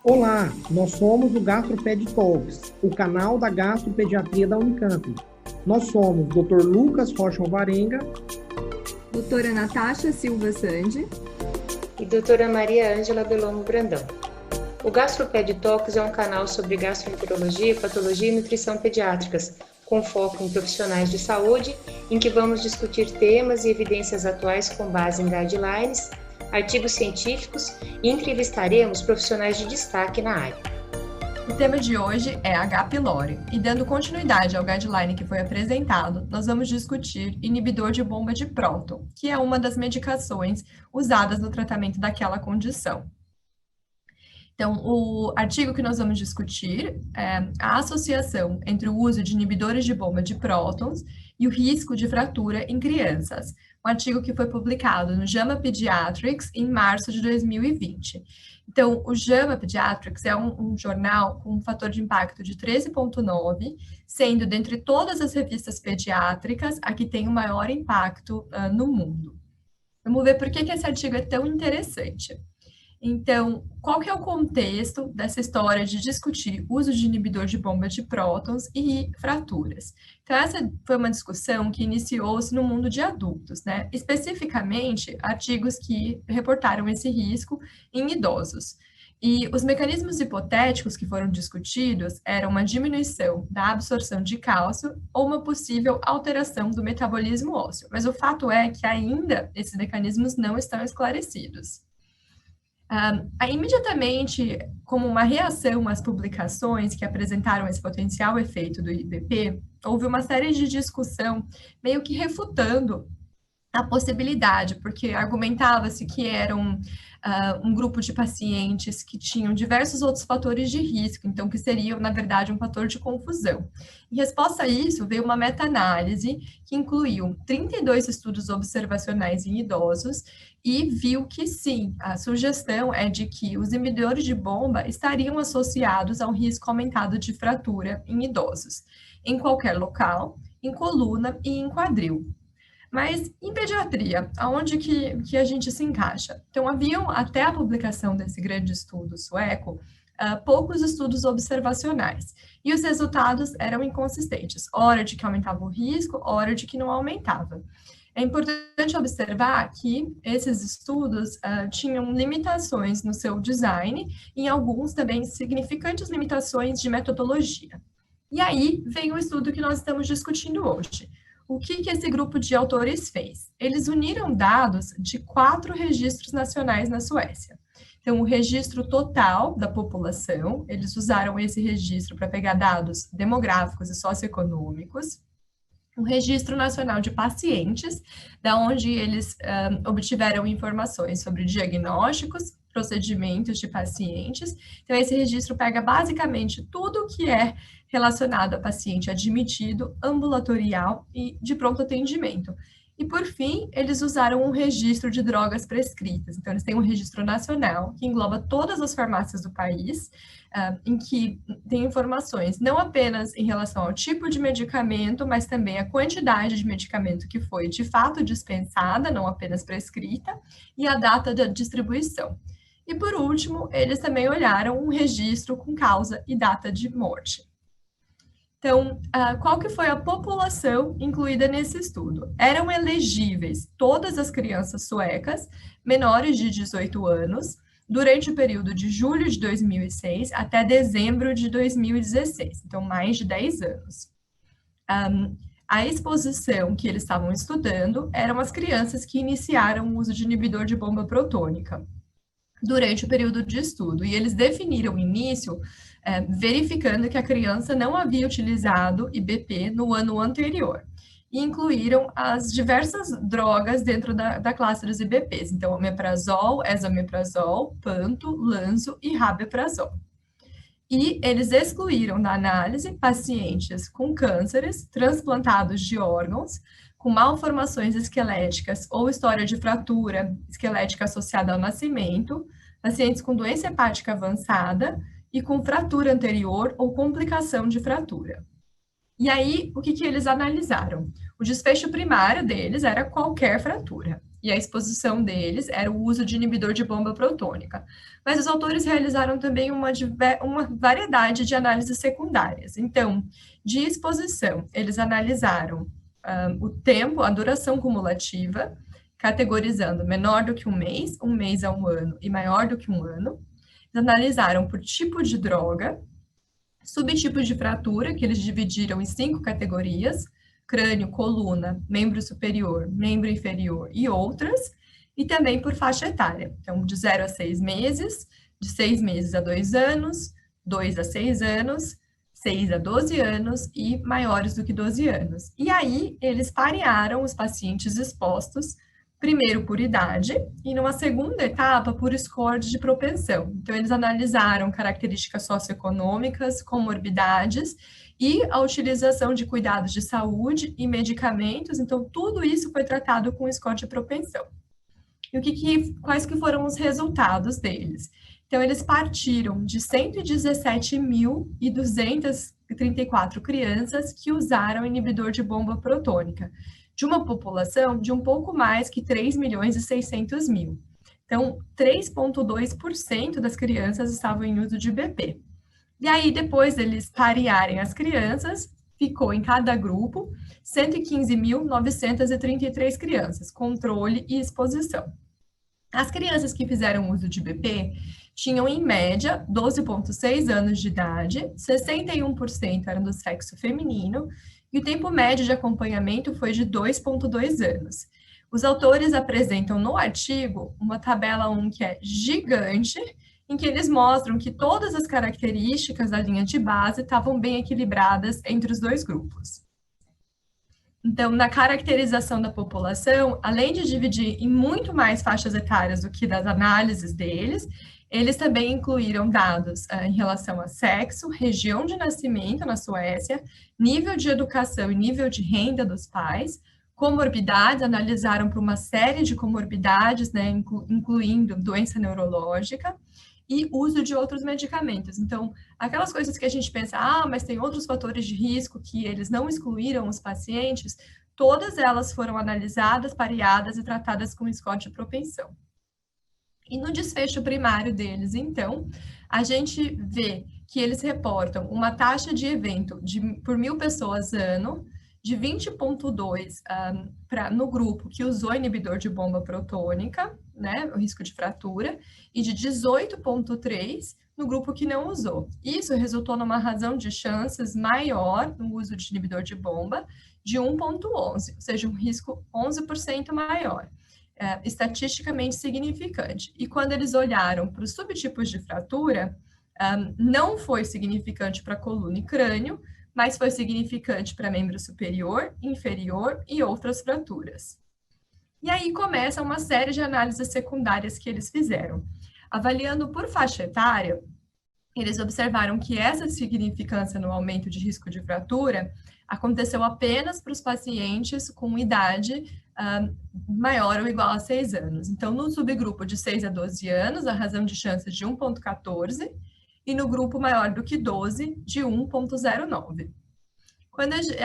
Olá, nós somos o GastroPed Talks, o canal da gastropediatria da Unicamp. Nós somos Dr. Lucas Rocha Alvarenga, doutora Natasha Silva Sandi e doutora Maria Ângela Belomo Brandão. O GastroPed Talks é um canal sobre gastroenterologia, patologia e nutrição pediátricas, com foco em profissionais de saúde, em que vamos discutir temas e evidências atuais com base em guidelines, artigos científicos e entrevistaremos profissionais de destaque na área. O tema de hoje é H. pylori, e dando continuidade ao guideline que foi apresentado, nós vamos discutir inibidor de bomba de próton, que é uma das medicações usadas no tratamento daquela condição. Então, o artigo que nós vamos discutir é a associação entre o uso de inibidores de bomba de prótons e o risco de fratura em crianças. Um artigo que foi publicado no JAMA Pediatrics em março de 2020. Então, o JAMA Pediatrics é um jornal com um fator de impacto de 13,9, sendo, dentre todas as revistas pediátricas, a que tem o maior impacto no mundo. Vamos ver por que esse artigo é tão interessante. Então, qual que é o contexto dessa história de discutir uso de inibidor de bomba de prótons e fraturas? Então, essa foi uma discussão que iniciou-se no mundo de adultos, né? Especificamente, artigos que reportaram esse risco em idosos. E os mecanismos hipotéticos que foram discutidos eram uma diminuição da absorção de cálcio ou uma possível alteração do metabolismo ósseo. Mas o fato é que ainda esses mecanismos não estão esclarecidos. Imediatamente, como uma reação às publicações que apresentaram esse potencial efeito do IBP, houve uma série de discussão meio que refutando a possibilidade, porque argumentava-se que eram um grupo de pacientes que tinham diversos outros fatores de risco, então que seriam, na verdade, um fator de confusão. Em resposta a isso, veio uma meta-análise que incluiu 32 estudos observacionais em idosos e viu que sim, a sugestão é de que os inibidores de bomba estariam associados a um risco aumentado de fratura em idosos, em qualquer local, em coluna e em quadril. Mas em pediatria, aonde que a gente se encaixa? Então, haviam, até a publicação desse grande estudo sueco, poucos estudos observacionais. E os resultados eram inconsistentes. Hora de que aumentava o risco, hora de que não aumentava. É importante observar que esses estudos tinham limitações no seu design, e em alguns também significantes limitações de metodologia. E aí vem o estudo que nós estamos discutindo hoje. O que esse grupo de autores fez? Eles uniram dados de 4 registros nacionais na Suécia. Então, o registro total da população, eles usaram esse registro para pegar dados demográficos e socioeconômicos. O registro nacional de pacientes, da onde eles obtiveram informações sobre diagnósticos, procedimentos de pacientes. Então, esse registro pega basicamente tudo o que é relacionado a paciente admitido, ambulatorial e de pronto atendimento. E, por fim, eles usaram um registro de drogas prescritas. Então, eles têm um registro nacional que engloba todas as farmácias do país, em que tem informações não apenas em relação ao tipo de medicamento, mas também a quantidade de medicamento que foi de fato dispensada, não apenas prescrita, e a data da distribuição. E, por último, eles também olharam um registro com causa e data de morte. Então, qual que foi a população incluída nesse estudo? Eram elegíveis todas as crianças suecas menores de 18 anos, durante o período de julho de 2006 até dezembro de 2016, então mais de 10 anos. A exposição que eles estavam estudando eram as crianças que iniciaram o uso de inibidor de bomba protônica durante o período de estudo, e eles definiram o início verificando que a criança não havia utilizado IBP no ano anterior, e incluíram as diversas drogas dentro da classe dos IBPs, então omeprazol, esomeprazol, panto, lanzo e rabeprazol. E eles excluíram da análise pacientes com cânceres, transplantados de órgãos, com malformações esqueléticas ou história de fratura esquelética associada ao nascimento, pacientes com doença hepática avançada e com fratura anterior ou complicação de fratura. E aí, o que eles analisaram? O desfecho primário deles era qualquer fratura. e a exposição deles era o uso de inibidor de bomba protônica. Mas os autores realizaram também uma variedade de análises secundárias. Então, de exposição, eles analisaram o tempo, a duração cumulativa, categorizando menor do que um mês a um ano e maior do que um ano. Eles analisaram por tipo de droga, subtipos de fratura, que eles dividiram em 5 categorias: crânio, coluna, membro superior, membro inferior e outras, e também por faixa etária. Então, de 0 a 6 meses, de 6 meses a 2 anos, 2 a 6 anos, 6 a 12 anos e maiores do que 12 anos. E aí, eles parearam os pacientes expostos, primeiro por idade, e numa segunda etapa por score de propensão. Então, eles analisaram características socioeconômicas, comorbidades e a utilização de cuidados de saúde e medicamentos. Então, tudo isso foi tratado com score de propensão. E quais que foram os resultados deles? Então, eles partiram de 117.234 crianças que usaram inibidor de bomba protônica, de uma população de um pouco mais que 3.600.000. Então, 3,2% das crianças estavam em uso de BP. E aí, depois deles parearem as crianças, ficou em cada grupo 115.933 crianças, controle e exposição. As crianças que fizeram uso de BP tinham, em média, 12,6 anos de idade, 61% eram do sexo feminino, e o tempo médio de acompanhamento foi de 2,2 anos. Os autores apresentam no artigo uma tabela 1 que é gigante, em que eles mostram que todas as características da linha de base estavam bem equilibradas entre os dois grupos. Então, na caracterização da população, além de dividir em muito mais faixas etárias do que das análises deles, eles também incluíram dados em relação a sexo, região de nascimento na Suécia, nível de educação e nível de renda dos pais, comorbidades, analisaram para uma série de comorbidades, né, incluindo doença neurológica, e uso de outros medicamentos. Então, aquelas coisas que a gente pensa, mas tem outros fatores de risco que eles não excluíram os pacientes, todas elas foram analisadas, pareadas e tratadas com score de propensão. E no desfecho primário deles, então, a gente vê que eles reportam uma taxa de evento por 1.000 pessoas ano, de 20,2 no grupo que usou inibidor de bomba protônica, né, o risco de fratura, e de 18,3 no grupo que não usou. Isso resultou numa razão de chances maior no uso de inibidor de bomba, de 1,11, ou seja, um risco 11% maior, estatisticamente significante. E quando eles olharam para os subtipos de fratura, não foi significante para coluna e crânio, mas foi significante para membro superior, inferior e outras fraturas. E aí começa uma série de análises secundárias que eles fizeram. Avaliando por faixa etária, eles observaram que essa significância no aumento de risco de fratura aconteceu apenas para os pacientes com idade maior ou igual a 6 anos. Então, no subgrupo de 6 a 12 anos, a razão de chances de 1,14, e no grupo maior do que 12, de 1,09.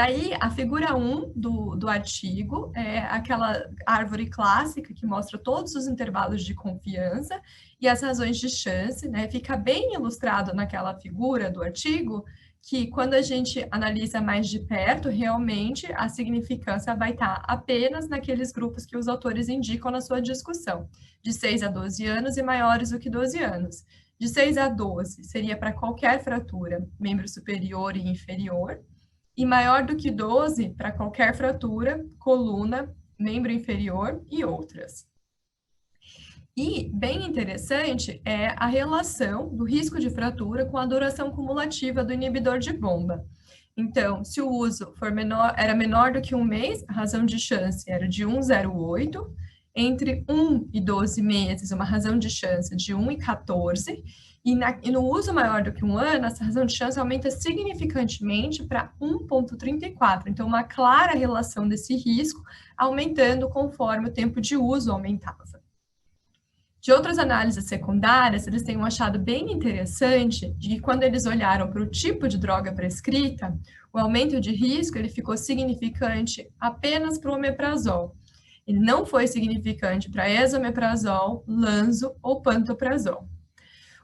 Aí, a figura 1 do artigo é aquela árvore clássica que mostra todos os intervalos de confiança e as razões de chance, né? Fica bem ilustrado naquela figura do artigo que, quando a gente analisa mais de perto, realmente a significância vai estar apenas naqueles grupos que os autores indicam na sua discussão, de 6 a 12 anos e maiores do que 12 anos. De 6 a 12 seria para qualquer fratura, membro superior e inferior, e maior do que 12 para qualquer fratura, coluna, membro inferior e outras. E, bem interessante, é a relação do risco de fratura com a duração cumulativa do inibidor de bomba. Então, se o uso era menor do que um mês, a razão de chance era de 1,08, entre 1 e 12 meses, uma razão de chance de 1,14, e no uso maior do que um ano, essa razão de chance aumenta significantemente para 1,34. Então, uma clara relação desse risco, aumentando conforme o tempo de uso aumentava. De outras análises secundárias, eles têm um achado bem interessante de que quando eles olharam para o tipo de droga prescrita, o aumento de risco ele ficou significante apenas para o omeprazol. Ele não foi significante para esomeprazol, lanzo ou pantoprazol.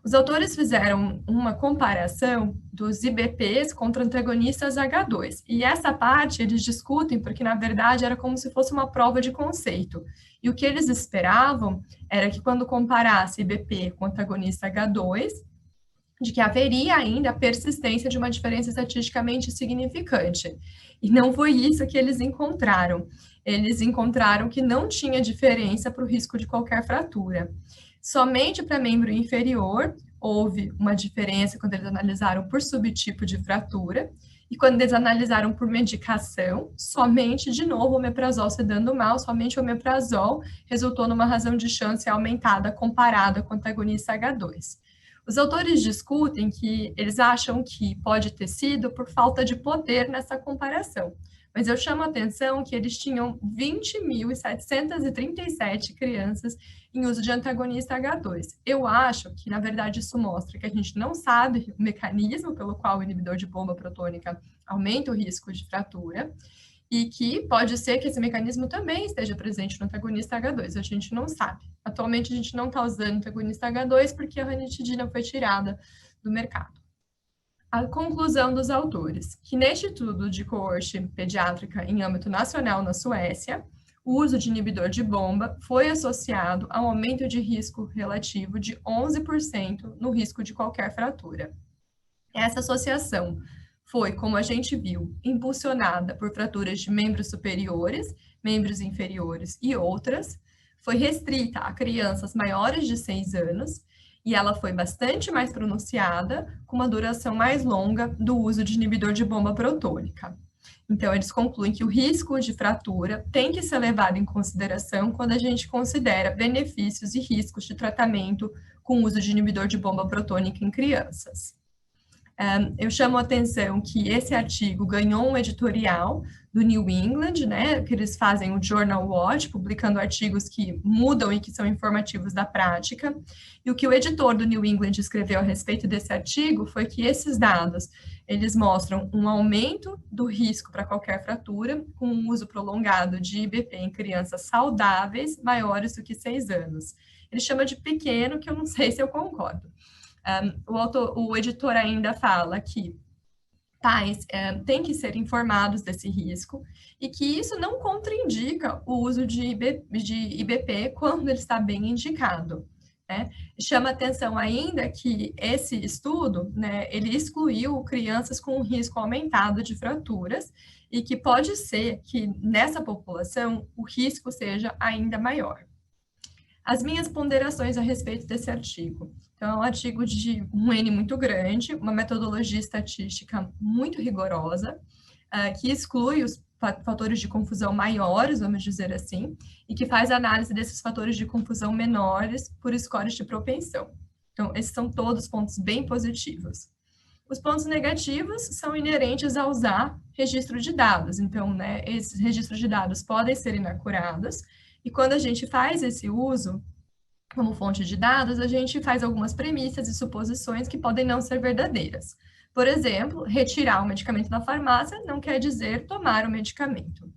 Os autores fizeram uma comparação dos IBPs contra antagonistas H2. E essa parte eles discutem porque, na verdade, era como se fosse uma prova de conceito. E o que eles esperavam era que, quando comparasse IBP com antagonista H2, de que haveria ainda a persistência de uma diferença estatisticamente significante. E não foi isso que eles encontraram. Eles encontraram que não tinha diferença para o risco de qualquer fratura. Somente para membro inferior houve uma diferença quando eles analisaram por subtipo de fratura, e quando eles analisaram por medicação, somente, de novo, o omeprazol se dando mal, somente o omeprazol resultou numa razão de chance aumentada comparada com o antagonista H2. Os autores discutem que eles acham que pode ter sido por falta de poder nessa comparação. Mas eu chamo a atenção que eles tinham 20.737 crianças em uso de antagonista H2. Eu acho que, na verdade, isso mostra que a gente não sabe o mecanismo pelo qual o inibidor de bomba protônica aumenta o risco de fratura, e que pode ser que esse mecanismo também esteja presente no antagonista H2. A gente não sabe. Atualmente, a gente não está usando antagonista H2 porque a ranitidina foi tirada do mercado. A conclusão dos autores, que neste estudo de coorte pediátrica em âmbito nacional na Suécia, o uso de inibidor de bomba foi associado a um aumento de risco relativo de 11% no risco de qualquer fratura. Essa associação foi, como a gente viu, impulsionada por fraturas de membros superiores, membros inferiores e outras, foi restrita a crianças maiores de 6 anos, e ela foi bastante mais pronunciada, com uma duração mais longa do uso de inibidor de bomba protônica. Então, eles concluem que o risco de fratura tem que ser levado em consideração quando a gente considera benefícios e riscos de tratamento com o uso de inibidor de bomba protônica em crianças. Eu chamo a atenção que esse artigo ganhou um editorial do New England, né, que eles fazem o Journal Watch, publicando artigos que mudam e que são informativos da prática, e o que o editor do New England escreveu a respeito desse artigo foi que esses dados, eles mostram um aumento do risco para qualquer fratura, com um uso prolongado de IBP em crianças saudáveis, maiores do que 6 anos. Ele chama de pequeno, que eu não sei se eu concordo. O editor ainda fala que pais têm que ser informados desse risco e que isso não contraindica o uso de IBP quando ele está bem indicado. Né? Chama atenção ainda que esse estudo, né, ele excluiu crianças com risco aumentado de fraturas e que pode ser que nessa população o risco seja ainda maior. As minhas ponderações a respeito desse artigo. Então, é um artigo de um N muito grande, uma metodologia estatística muito rigorosa, que exclui os fatores de confusão maiores, vamos dizer assim, e que faz análise desses fatores de confusão menores por scores de propensão. Então, esses são todos pontos bem positivos. Os pontos negativos são inerentes a usar registro de dados. Então, né, esses registros de dados podem ser inacurados, e quando a gente faz esse uso como fonte de dados, a gente faz algumas premissas e suposições que podem não ser verdadeiras. Por exemplo, retirar o medicamento da farmácia não quer dizer tomar o medicamento.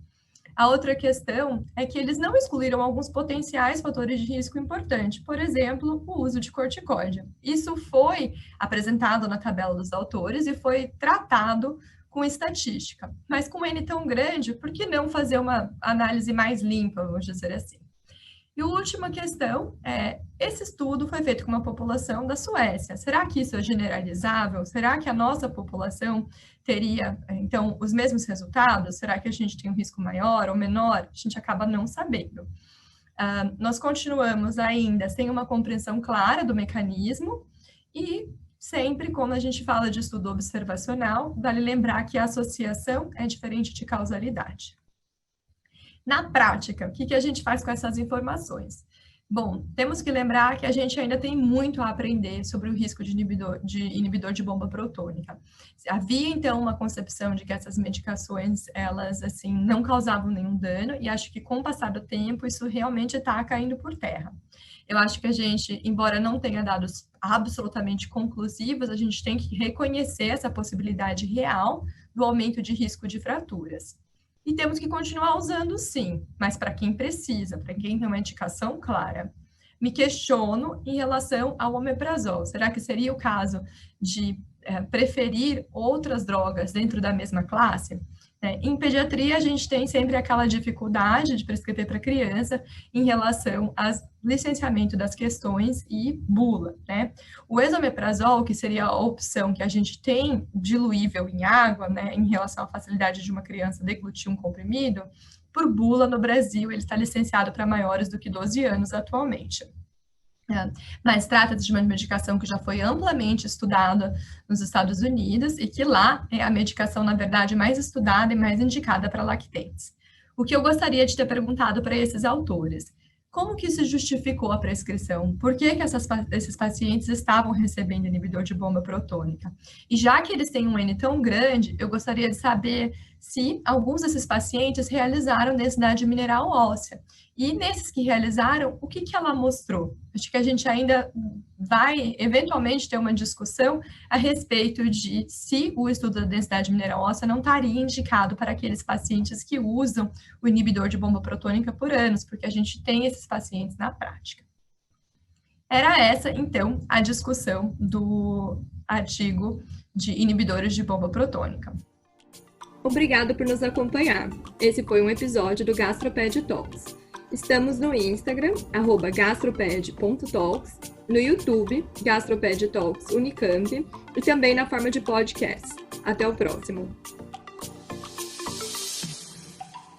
A outra questão é que eles não excluíram alguns potenciais fatores de risco importantes, por exemplo, o uso de corticoide. Isso foi apresentado na tabela dos autores e foi tratado com estatística. Mas com N tão grande, por que não fazer uma análise mais limpa, vamos dizer assim? E a última questão é, esse estudo foi feito com uma população da Suécia. Será que isso é generalizável? Será que a nossa população teria, então, os mesmos resultados? Será que a gente tem um risco maior ou menor? A gente acaba não sabendo. Nós continuamos ainda sem uma compreensão clara do mecanismo e sempre, quando a gente fala de estudo observacional, vale lembrar que a associação é diferente de causalidade. Na prática, o que a gente faz com essas informações? Bom, temos que lembrar que a gente ainda tem muito a aprender sobre o risco de inibidor de bomba protônica. Havia, então, uma concepção de que essas medicações, elas, assim, não causavam nenhum dano, e acho que, com o passar do tempo, isso realmente está caindo por terra. Eu acho que a gente, embora não tenha dados absolutamente conclusivos, a gente tem que reconhecer essa possibilidade real do aumento de risco de fraturas. E temos que continuar usando sim, mas para quem precisa, para quem tem uma indicação clara. Me questiono em relação ao omeprazol. Será que seria o caso de preferir outras drogas dentro da mesma classe? Em pediatria, a gente tem sempre aquela dificuldade de prescrever para criança em relação ao licenciamento das questões e bula, né? O esomeprazol, que seria a opção que a gente tem diluível em água, né, em relação à facilidade de uma criança deglutir um comprimido, por bula no Brasil, ele está licenciado para maiores do que 12 anos atualmente. Mas trata-se de uma medicação que já foi amplamente estudada nos Estados Unidos e que lá é a medicação, na verdade, mais estudada e mais indicada para lactentes. O que eu gostaria de ter perguntado para esses autores: como que se justificou a prescrição? Por que esses pacientes estavam recebendo inibidor de bomba protônica? E já que eles têm um N tão grande, eu gostaria de saber se alguns desses pacientes realizaram densidade mineral óssea. E nesses que realizaram, o que ela mostrou? Acho que a gente ainda vai, eventualmente, ter uma discussão a respeito de se o estudo da densidade mineral óssea não estaria indicado para aqueles pacientes que usam o inibidor de bomba protônica por anos, porque a gente tem esses pacientes na prática. Era essa, então, a discussão do artigo de inibidores de bomba protônica. Obrigado por nos acompanhar. Esse foi um episódio do GastroPed Talks. Estamos no Instagram, @gastroped.talks, no YouTube, GastroPed Talks Unicamp, e também na forma de podcast. Até o próximo!